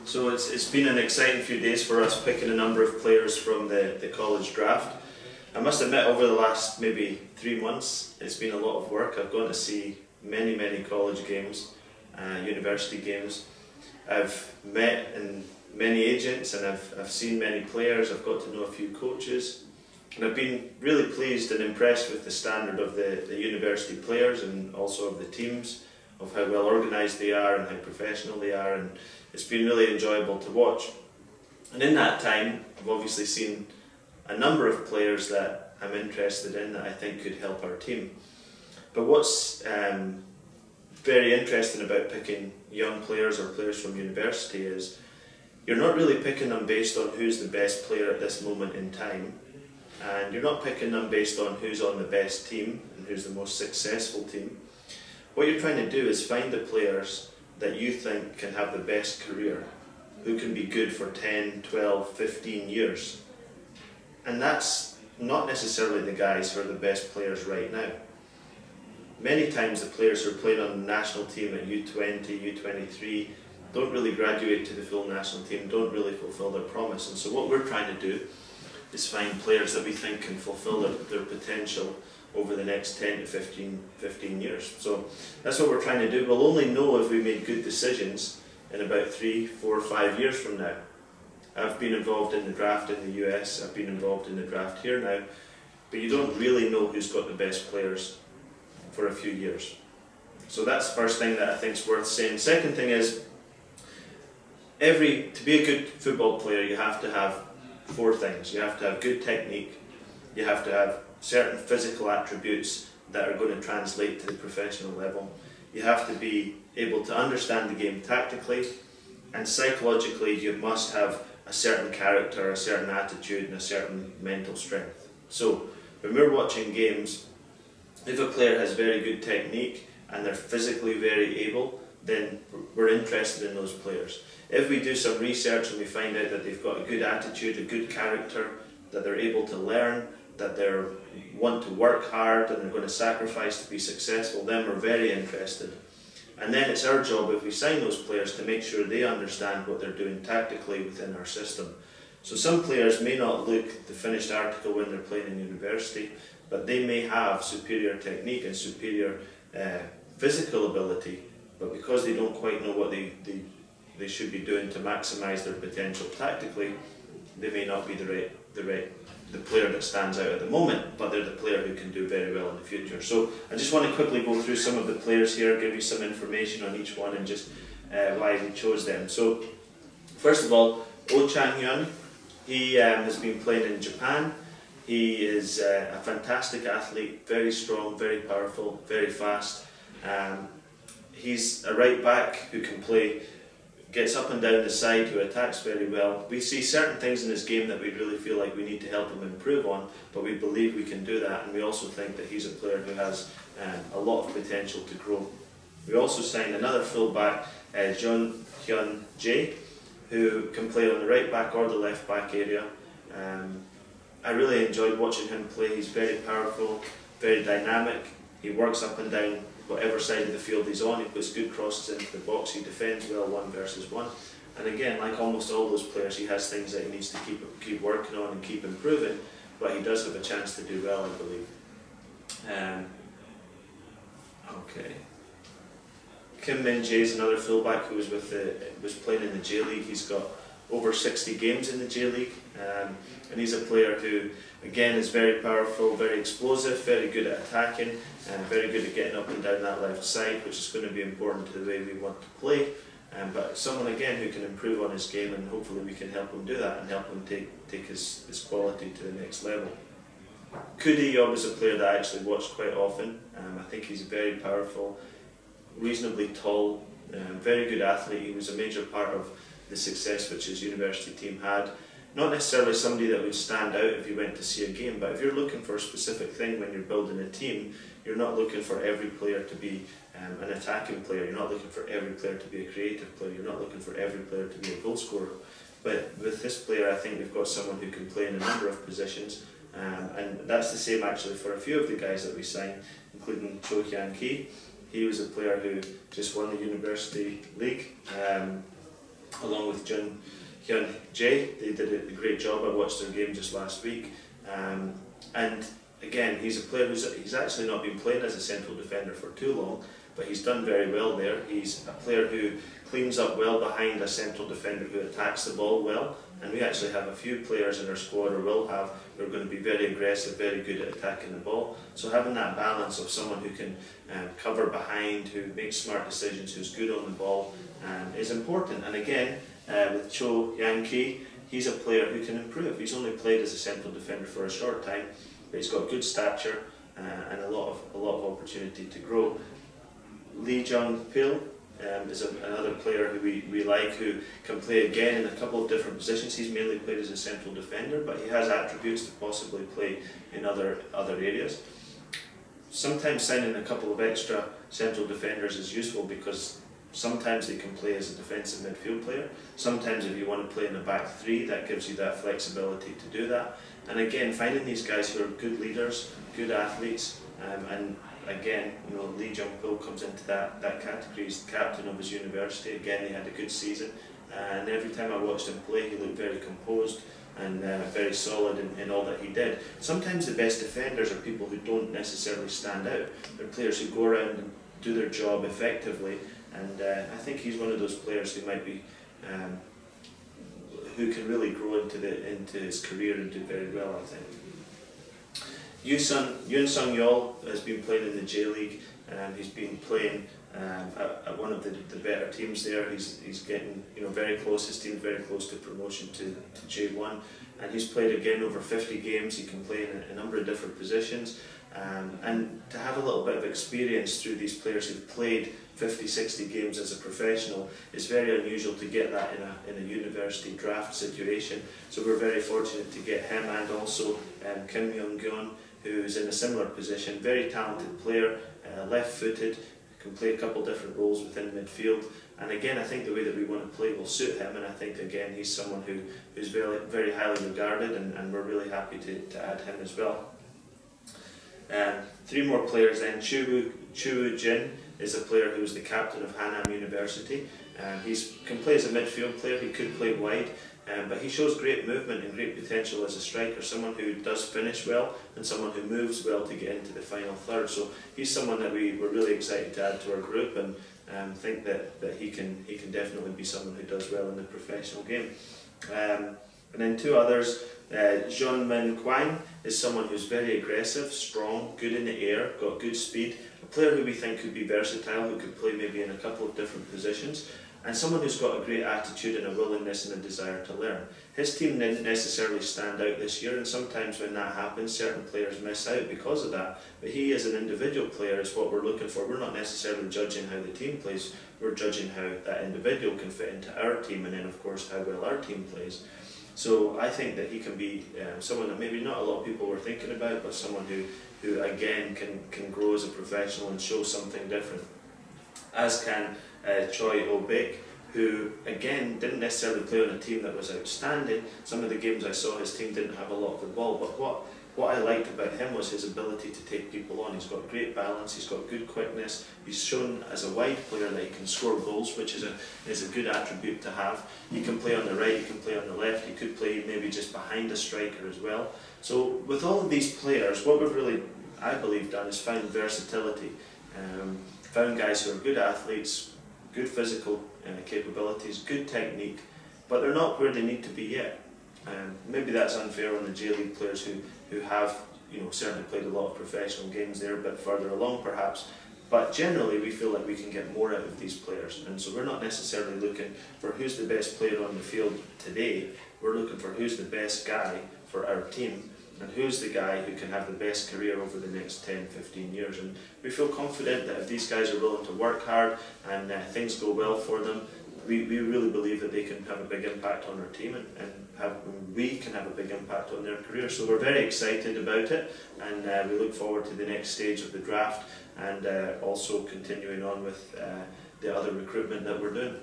So it's been an exciting few days for us, picking a number of players from the college draft. I must admit, over the last maybe 3 months, it's been a lot of work. I've gone to see many college games, university games. I've met many agents and I've seen many players. I've got to know a few coaches, and I've been really pleased and impressed with the standard of the university players and also of the teams, of how well organised they are and how professional they are, and it's been really enjoyable to watch. And in that time, I've obviously seen a number of players that I'm interested in that I think could help our team. But what's very interesting about picking young players or players from university is you're not really picking them based on who's the best player at this moment in time, and you're not picking them based on who's on the best team and who's the most successful team. What you're trying to do is find the players that you think can have the best career, who can be good for 10, 12, 15 years. And that's not necessarily the guys who are the best players right now. Many times the players who are playing on the national team at U20, U23 don't really graduate to the full national team, don't really fulfill their promise. And so what we're trying to do is find players that we think can fulfill their potential over the next 10 to 15 years. So that's what we're trying to do. We'll only know if we made good decisions in about 3, 4, 5 years from now. I've been involved in the draft in the US, I've been involved in the draft here now, but you don't really know who's got the best players for a few years. So that's the first thing that I think is worth saying. Second thing is, to be a good football player, you have to have 4 things. You have to have good technique, you have to have certain physical attributes that are going to translate to the professional level, you have to be able to understand the game tactically, and psychologically you must have a certain character, a certain attitude and a certain mental strength. So when we're watching games, if a player has very good technique and they're physically very able, then we're interested in those players. If we do some research and we find out that they've got a good attitude, a good character, that they're able to learn, that they want to work hard and they're going to sacrifice to be successful, then we're very interested. And then it's our job, if we sign those players, to make sure they understand what they're doing tactically within our system. So some players may not look the finished article when they're playing in university, but they may have superior technique and superior physical ability, but because they don't quite know what they should be doing to maximise their potential tactically, they may not be the player that stands out at the moment, but they're the player who can do very well in the future. So I just want to quickly go through some of the players here, give you some information on each one and just why we chose them. So first of all, Oh Chang-hyun, he has been playing in Japan. He is a fantastic athlete, very strong, very powerful, very fast. He's a right back who can play, gets up and down the side, who attacks very well. We see certain things in his game that we really feel like we need to help him improve on, but we believe we can do that, and we also think that he's a player who has a lot of potential to grow. We also signed another full-back, Jun Hyun Jae, who can play on the right back or the left back area. I really enjoyed watching him play. He's very powerful, very dynamic. He works up and down whatever side of the field he's on. He puts good crosses into the box. He defends well 1 versus 1. And again, like almost all those players, he has things that he needs to keep working on and keep improving. But he does have a chance to do well, I believe. Okay. Kim Min-jae is another fullback who was playing in the J League. He's got over 60 games in the J League, and he's a player who, again, is very powerful, very explosive, very good at attacking, and very good at getting up and down that left side, which is going to be important to the way we want to play. But someone, again, who can improve on his game, and hopefully we can help him do that and help him take his quality to the next level. Koo Dae-yeop is a player that I actually watched quite often. I think he's very powerful, reasonably tall, very good athlete. He was a major part of the success which his university team had. Not necessarily somebody that would stand out if you went to see a game, but if you're looking for a specific thing when you're building a team, you're not looking for every player to be an attacking player, you're not looking for every player to be a creative player, you're not looking for every player to be a goal scorer. But with this player, I think we've got someone who can play in a number of positions, and that's the same actually for a few of the guys that we signed, including Cho Hyun-ki. He was a player who just won the university league. along with Jun Hyun Jae. They did a great job. I watched their game just last week, and again, he's a player he's actually not been playing as a central defender for too long, but he's done very well there. He's a player who cleans up well behind a central defender who attacks the ball well, and we actually have a few players in our squad, or will have, who are going to be very aggressive, very good at attacking the ball. So having that balance of someone who can cover behind, who makes smart decisions, who's good on the ball, is important. And again, with Cho Yang-ki, he's a player who can improve. He's only played as a central defender for a short time, but he's got good stature and a lot of opportunity to grow. Lee Jung-pil is another player who we like, who can play again in a couple of different positions. He's mainly played as a central defender, but he has attributes to possibly play in other areas. Sometimes signing a couple of extra central defenders is useful, because sometimes they can play as a defensive midfield player. Sometimes if you want to play in a back three, that gives you that flexibility to do that. And again, finding these guys who are good leaders, good athletes, and again, you know, Lee Jung-pil comes into that category. He's the captain of his university. Again, he had a good season, and every time I watched him play, he looked very composed and very solid in all that he did. Sometimes the best defenders are people who don't necessarily stand out. They're players who go around and do their job effectively, and I think he's one of those players who might be who can really grow into his career and do very well, I think. Yoon Sung-yeol has been playing in the J-League. He's been playing at one of the better teams there. He's getting, you know, very close. His team's very close to promotion to J1, and he's played again over 50 games. He can play in a number of different positions, and to have a little bit of experience through these players who've played 50-60 games as a professional is very unusual to get that in a university draft situation. So we're very fortunate to get him, and also Kim Young-geon, who's in a similar position. Very talented player, left-footed, can play a couple different roles within midfield. And again, I think the way that we want to play will suit him, and I think again he's someone who's very, very highly regarded, and we're really happy to add him as well. Three more players then. Chu Woo-jin is a player who is the captain of Hannam University. He can play as a midfield player. He could play wide, but he shows great movement and great potential as a striker, someone who does finish well and someone who moves well to get into the final third. So he's someone that we're really excited to add to our group, and think that he can definitely be someone who does well in the professional game. And then two others. Jeon Min Kwang is someone who's very aggressive, strong, good in the air, got good speed, a player who we think could be versatile, who could play maybe in a couple of different positions, and someone who's got a great attitude and a willingness and a desire to learn. His team didn't necessarily stand out this year, and sometimes when that happens, certain players miss out because of that. But he, as an individual player, is what we're looking for. We're not necessarily judging how the team plays, we're judging how that individual can fit into our team, and then of course how well our team plays. So I think that he can be someone that maybe not a lot of people were thinking about, but someone who again can grow as a professional and show something different. As can Choi Oh-baek, who again didn't necessarily play on a team that was outstanding. Some of the games I saw, his team didn't have a lot of the ball, but what I liked about him was his ability to take people on. He's got great balance, he's got good quickness, he's shown as a wide player that he can score goals, which is a good attribute to have. He can play on the right, he can play on the left, he could play maybe just behind a striker as well. So with all of these players, what we've really, I believe, done is found versatility. Found guys who are good athletes, good physical capabilities, good technique, but they're not where they need to be yet. Maybe that's unfair on the J-League players who have, you know, certainly played a lot of professional games there, a bit further along perhaps. But generally we feel like we can get more out of these players, and so we're not necessarily looking for who's the best player on the field today. We're looking for who's the best guy for our team, and who's the guy who can have the best career over the next 10-15 years. And we feel confident that if these guys are willing to work hard and things go well for them, we really believe that they can have a big impact on our team, and we can have a big impact on their career. So we're very excited about it, and we look forward to the next stage of the draft, and also continuing on with the other recruitment that we're doing.